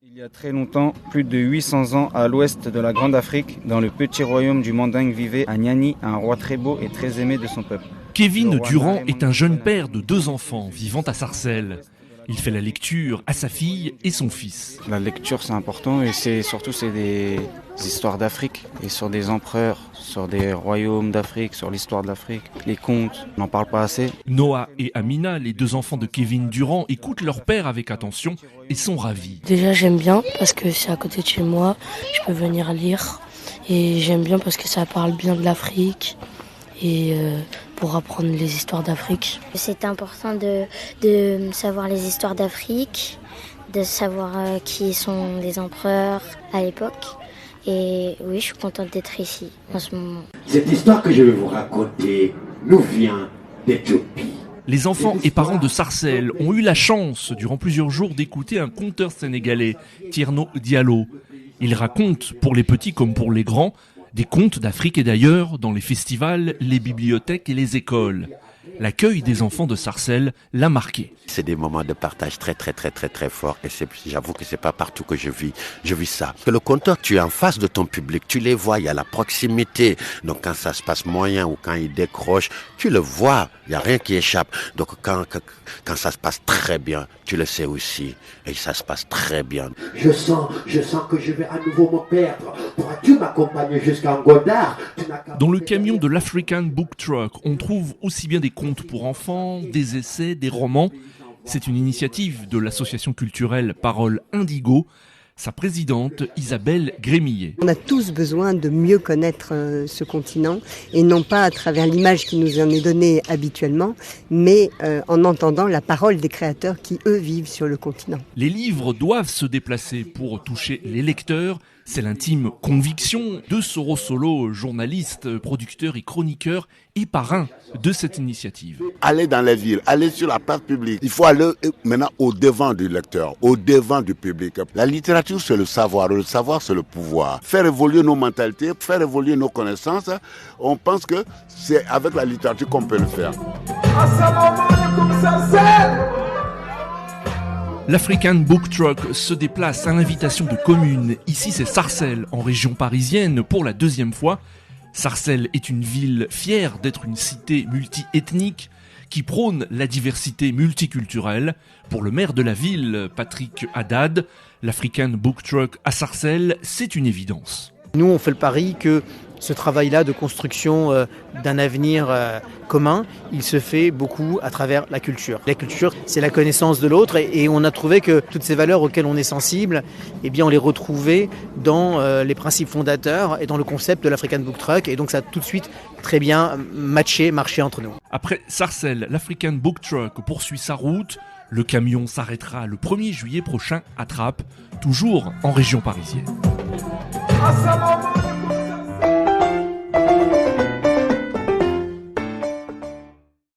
Il y a très longtemps, plus de 800 ans, à l'ouest de la Grande Afrique, dans le petit royaume du Mandingue vivait à Niani, un roi très beau et très aimé de son peuple. Kevin Durand est un jeune père de 2 enfants vivant à Sarcelles. Il fait la lecture à sa fille et son fils. La lecture, c'est important et c'est des histoires d'Afrique et sur des empereurs, sur des royaumes d'Afrique, sur l'histoire de l'Afrique, les contes, on n'en parle pas assez. Noah et Amina, les 2 enfants de Kevin Durand, écoutent leur père avec attention et sont ravis. Déjà j'aime bien parce que c'est à côté de chez moi, je peux venir lire et j'aime bien parce que ça parle bien de l'Afrique et pour apprendre les histoires d'Afrique. C'est important de savoir les histoires d'Afrique, de savoir qui sont les empereurs à l'époque. Et oui, je suis contente d'être ici en ce moment. Cette histoire que je vais vous raconter nous vient d'Éthiopie. Les enfants et parents de Sarcelles ont eu la chance, durant plusieurs jours, d'écouter un conteur sénégalais, Tierno Diallo. Il raconte, pour les petits comme pour les grands, des contes d'Afrique et d'ailleurs, dans les festivals, les bibliothèques et les écoles. L'accueil des enfants de Sarcelles l'a marqué. C'est des moments de partage très forts et j'avoue que c'est pas partout que je vis ça. Que le conteur, tu es en face de ton public, tu les vois, il y a la proximité. Donc quand ça se passe moyen ou quand il décroche, tu le vois, il y a rien qui échappe. Donc quand ça se passe très bien, tu le sais aussi et ça se passe très bien. Je sens que je vais à nouveau me perdre. Pourras-tu m'accompagner jusqu'à Godard? Dans le camion de l'African Book Truck, on trouve aussi bien des contes pour enfants, des essais, des romans. C'est une initiative de l'association culturelle Parole Indigo. Sa présidente, Isabelle Grémillet. On a tous besoin de mieux connaître ce continent, et non pas à travers l'image qui nous en est donnée habituellement, mais en entendant la parole des créateurs qui, eux, vivent sur le continent. Les livres doivent se déplacer pour toucher les lecteurs. C'est l'intime conviction de Soro Solo, journaliste, producteur et chroniqueur et parrain de cette initiative. Aller dans les villes, aller sur la place publique. Il faut aller maintenant au-devant du lecteur, au-devant du public. La littérature, c'est le savoir c'est le pouvoir. Faire évoluer nos mentalités, faire évoluer nos connaissances, on pense que c'est avec la littérature qu'on peut le faire. L'African Book Truck se déplace à l'invitation de communes. Ici, c'est Sarcelles, en région parisienne, pour la 2e fois. Sarcelles est une ville fière d'être une cité multi-ethnique qui prône la diversité multiculturelle. Pour le maire de la ville, Patrick Haddad, l'African Book Truck à Sarcelles, c'est une évidence. Nous, on fait le pari que ce travail-là de construction d'un avenir commun, il se fait beaucoup à travers la culture. La culture, c'est la connaissance de l'autre et on a trouvé que toutes ces valeurs auxquelles on est sensible, eh bien, on les retrouvait dans les principes fondateurs et dans le concept de l'African Book Truck. Et donc, ça a tout de suite très bien marché entre nous. Après Sarcelles, l'African Book Truck poursuit sa route. Le camion s'arrêtera le 1er juillet prochain à Trappes, toujours en région parisienne.